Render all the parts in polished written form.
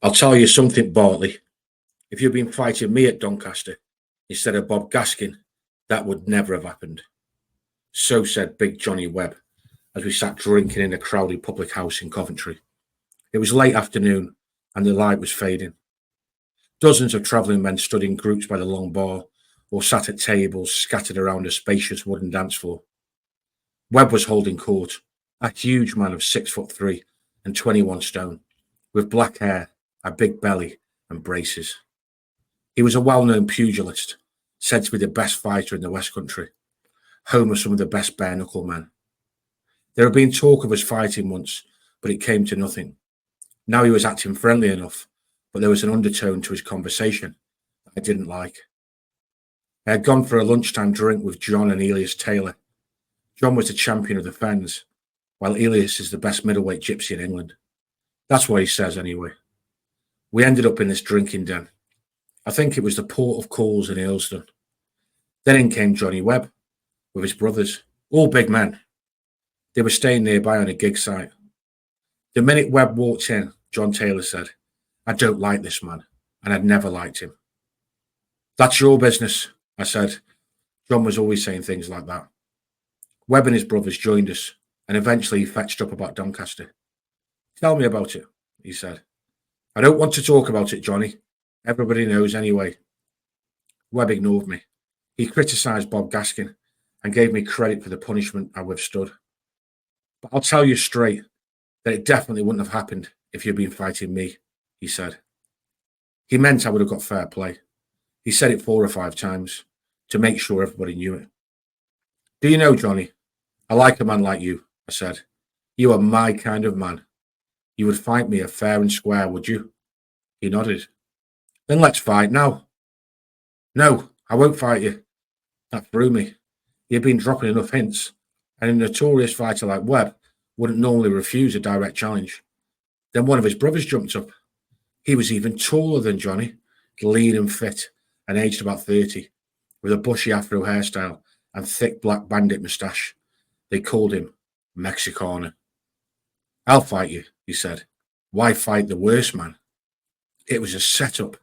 I'll tell you something, Bartley. If you'd been fighting me at Doncaster instead of Bob Gaskin, that would never have happened. So said Big Johnny Webb as we sat drinking in a crowded public house in Coventry. It was late afternoon and the light was fading. Dozens of travelling men stood in groups by the long bar or sat at tables scattered around a spacious wooden dance floor. Webb was holding court, a huge man of 6'3" and 21 stone, with black hair, a big belly and braces. He was a well-known pugilist, said to be the best fighter in the West Country, home of some of the best bare-knuckle men. There had been talk of us fighting once, but it came to nothing. Now he was acting friendly enough, but there was an undertone to his conversation that I didn't like. I had gone for a lunchtime drink with John and Elias Taylor. John was the champion of the Fens, while Elias is the best middleweight gypsy in England. That's what he says anyway. We ended up in this drinking den. I think it was the Port of Calls in Earlston. Then in came Johnny Webb with his brothers, all big men. They were staying nearby on a gig site. The minute Webb walked in, John Taylor said, "I don't like this man, and I'd never liked him." "That's your business," I said. John was always saying things like that. Webb and his brothers joined us, and eventually he fetched up about Doncaster. "Tell me about it," he said. "I don't want to talk about it, Johnny. Everybody knows anyway." Webb ignored me. He criticised Bob Gaskin and gave me credit for the punishment I withstood. "But I'll tell you straight that it definitely wouldn't have happened if you'd been fighting me," he said. He meant I would have got fair play. He said it 4 or 5 times to make sure everybody knew it. "Do you know, Johnny, I like a man like you," I said. "You are my kind of man. You would fight me fair and square, would you?" He nodded. "Then let's fight now." "No, I won't fight you." That threw me. He had been dropping enough hints, and a notorious fighter like Webb wouldn't normally refuse a direct challenge. Then one of his brothers jumped up. He was even taller than Johnny, lean and fit, and aged about 30, with a bushy afro hairstyle and thick black bandit moustache. They called him Mexicana. "I'll fight you," he said. "Why fight the worst man?" It was a setup.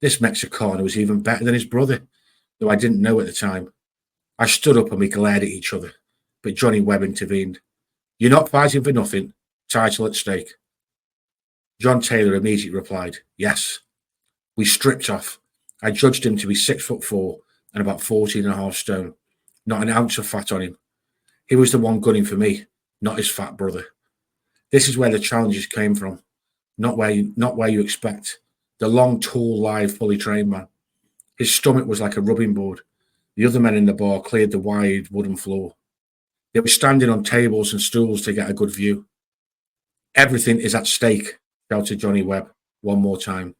This Mexicana was even better than his brother, though I didn't know at the time. I stood up and we glared at each other, but Johnny Webb intervened. "You're not fighting for nothing. Title at stake." John Taylor immediately replied, "Yes." We stripped off. I judged him to be 6'4" and about 14.5 stone. Not an ounce of fat on him. He was the one gunning for me, not his fat brother. This is where the challenges came from. Not where you expect. The long, tall, lithe, fully trained man. His stomach was like a rubbing board. The other men in the bar cleared the wide wooden floor. They were standing on tables and stools to get a good view. "Everything is at stake," shouted Johnny Webb one more time.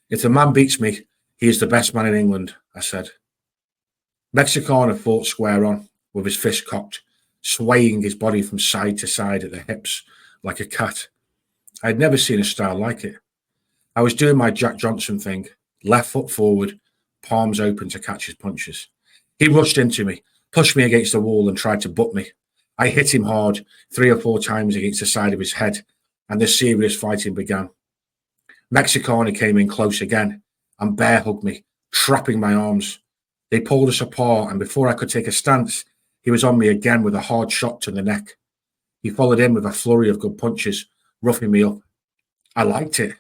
"If the man beats me, he is the best man in England," I said. Mexicana fought square on, with his fist cocked, swaying his body from side to side at the hips like a cat. I had never seen a style like it. I was doing my Jack Johnson thing, left foot forward, palms open to catch his punches. He rushed into me, pushed me against the wall and tried to butt me. I hit him hard 3 or 4 times against the side of his head, and the serious fighting began. Mexicana came in close again and bear hugged me, trapping my arms. They pulled us apart, and before I could take a stance, he was on me again with a hard shot to the neck. He followed in with a flurry of good punches, roughing me up. I liked it.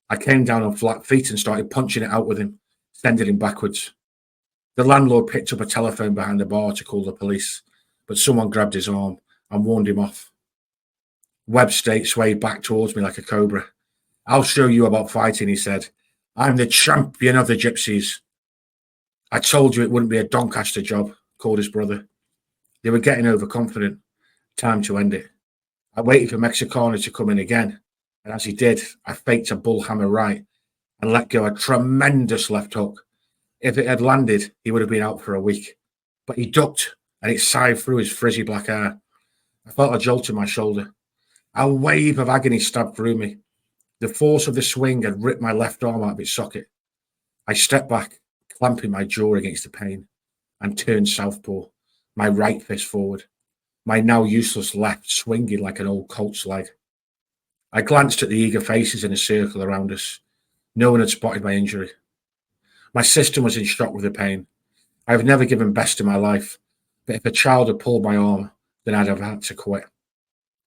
I came down on flat feet and started punching it out with him, sending him backwards. The landlord picked up a telephone behind the bar to call the police, but someone grabbed his arm and warned him off. Webb swayed back towards me like a cobra. "I'll show you about fighting," he said. "I'm the champion of the Gypsies." "I told you it wouldn't be a Doncaster job," called his brother. They were getting overconfident. Time to end it. I waited for Mexicana to come in again, and as he did, I faked a bull hammer right and let go a tremendous left hook. If it had landed, he would have been out for a week. But he ducked, and it sighed through his frizzy black hair. I felt a jolt in my shoulder. A wave of agony stabbed through me. The force of the swing had ripped my left arm out of its socket. I stepped back, clamping my jaw against the pain, and turned southpaw, my right fist forward, my now useless left swinging like an old colt's leg. I glanced at the eager faces in a circle around us. No one had spotted my injury. My system was in shock with the pain. I have never given best in my life, but if a child had pulled my arm, then I'd have had to quit.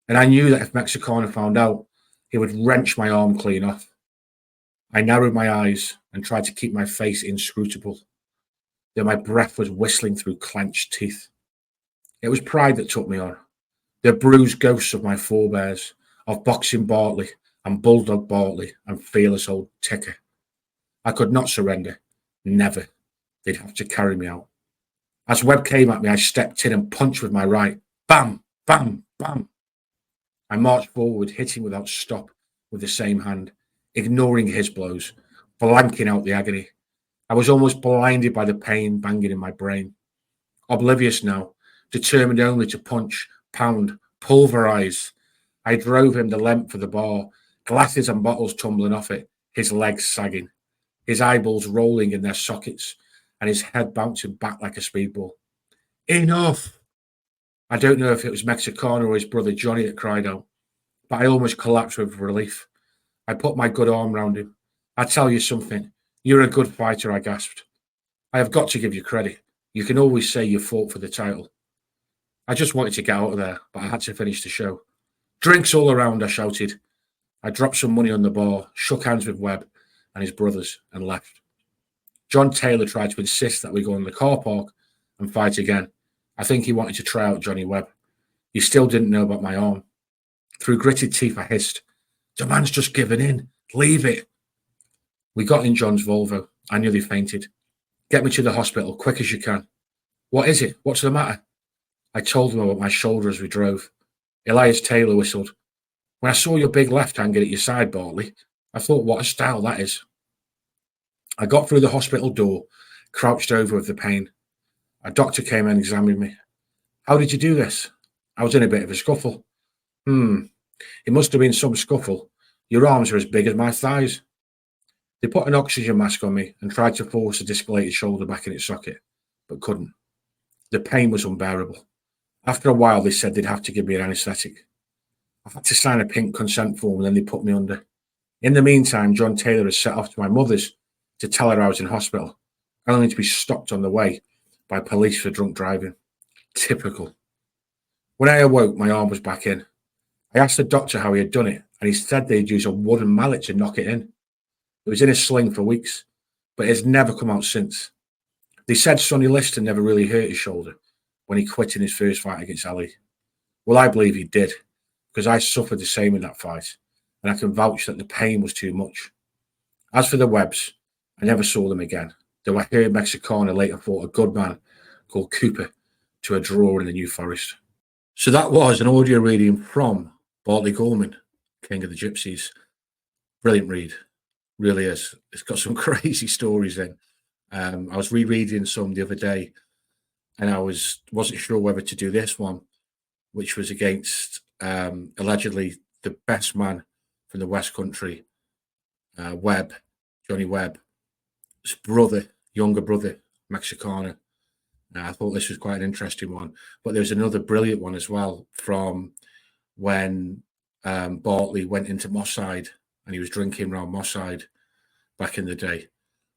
And I knew that if Mexicana found out, he would wrench my arm clean off. I narrowed my eyes and tried to keep my face inscrutable, though my breath was whistling through clenched teeth. It was pride that took me on, the bruised ghosts of my forebears, of boxing Bartley and bulldog Bartley and fearless old Ticker. I could not surrender, never. They'd have to carry me out. As Webb came at me, I stepped in and punched with my right. Bam, bam, bam. I marched forward, hitting without stop with the same hand, ignoring his blows, blanking out the agony. I was almost blinded by the pain banging in my brain. Oblivious now, determined only to punch, pound, pulverize. I drove him the length of the bar, glasses and bottles tumbling off it, his legs sagging, his eyeballs rolling in their sockets, and his head bouncing back like a speedball. Enough! I don't know if it was Mexicana or his brother Johnny that cried out, but I almost collapsed with relief. I put my good arm round him. I tell you something, you're a good fighter, I gasped. I have got to give you credit. You can always say you fought for the title. I just wanted to get out of there, but I had to finish the show. Drinks all around, I shouted. I dropped some money on the bar, shook hands with Webb and his brothers, and left. John Taylor tried to insist that we go in the car park and fight again. I think he wanted to try out Johnny Webb. He still didn't know about my arm. Through gritted teeth, I hissed, "The man's just given in. Leave it." We got in John's Volvo. I nearly fainted. "Get me to the hospital, quick as you can." "What is it? What's the matter?" I told him about my shoulder as we drove. Elias Taylor whistled. "When I saw your big left hanging at your side, Bartley, I thought, what a style that is." I got through the hospital door, crouched over with the pain. A doctor came and examined me. "How did you do this?" "I was in a bit of a scuffle." It must have been some scuffle. Your arms are as big as my thighs." They put an oxygen mask on me and tried to force the discolorated shoulder back in its socket, but couldn't. The pain was unbearable. After a while, they said they'd have to give me an anaesthetic. I had to sign a pink consent form and then they put me under. In the meantime, John Taylor had set off to my mother's to tell her I was in hospital, only to be stopped on the way by police for drunk driving. Typical. When I awoke, my arm was back in. I asked the doctor how he had done it, and he said they'd use a wooden mallet to knock it in. It was in a sling for weeks, but it's never come out since. They said Sonny Liston never really hurt his shoulder when he quit in his first fight against Ali. Well, I believe he did, because I suffered the same in that fight, and I can vouch that the pain was too much. As for the Webbs, I never saw them again, though I heard Mexicana later fought a good man called Cooper to a draw in the New Forest. So that was an audio reading from Bartley Gorman, King of the Gypsies. Brilliant read, really is. It's got some crazy stories in. I was rereading some the other day, and I wasn't sure whether to do this one, which was against allegedly the best man from the West Country, Webb, Johnny Webb's brother, younger brother, Mexicana. I thought this was quite an interesting one, but there's another brilliant one as well from when Bartley went into Moss Side and he was drinking around Moss Side back in the day,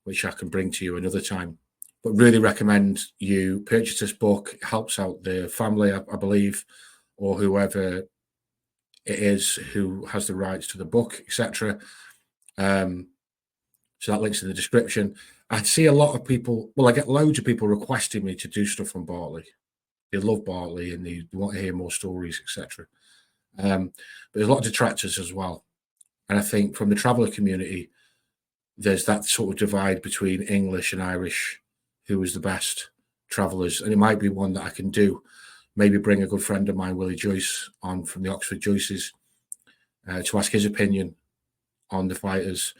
which I can bring to you another time. But really recommend you purchase this book. It helps out the family, I believe, or whoever it is who has the rights to the book, etc. So that link's in the description. I see a lot of people, well, I get loads of people requesting me to do stuff on Bartley. They love Bartley and they want to hear more stories, etc. But there's a lot of detractors as well. And I think from the traveller community, there's that sort of divide between English and Irish, who was the best travellers. And it might be one that I can do. Maybe bring a good friend of mine, Willie Joyce, on from the Oxford Joyces to ask his opinion on the fighters.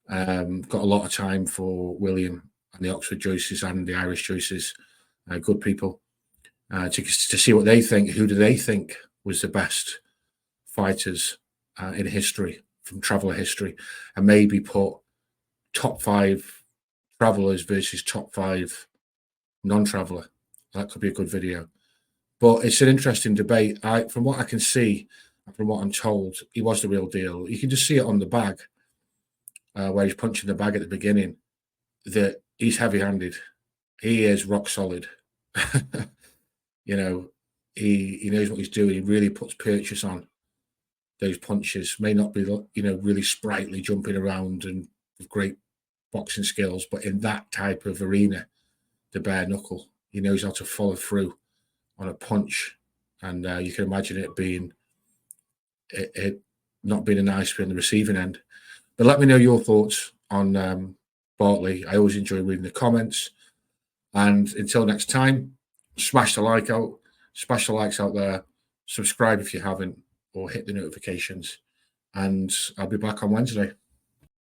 Got a lot of time for William and the Oxford Joyces and the Irish Joyces, good people, to see what they think. Who do they think was the best fighters in history from traveller history, and maybe put top 5 travellers versus top 5 non-traveller. That could be a good video. But it's an interesting debate. From what I can see, and from what I'm told, he was the real deal. You can just see it on the bag, where he's punching the bag at the beginning, that he's heavy-handed. He is rock solid. You know, he knows what he's doing. He really puts purchase on those punches. May not be, really sprightly, jumping around and with great boxing skills, but in that type of arena, the bare knuckle, he knows how to follow through on a punch, and you can imagine it not being a nice one on the receiving end. But let me know your thoughts on Bartley. I always enjoy reading the comments, and until next time, smash the likes out there, subscribe if you haven't, or hit the notifications, and I'll be back on Wednesday.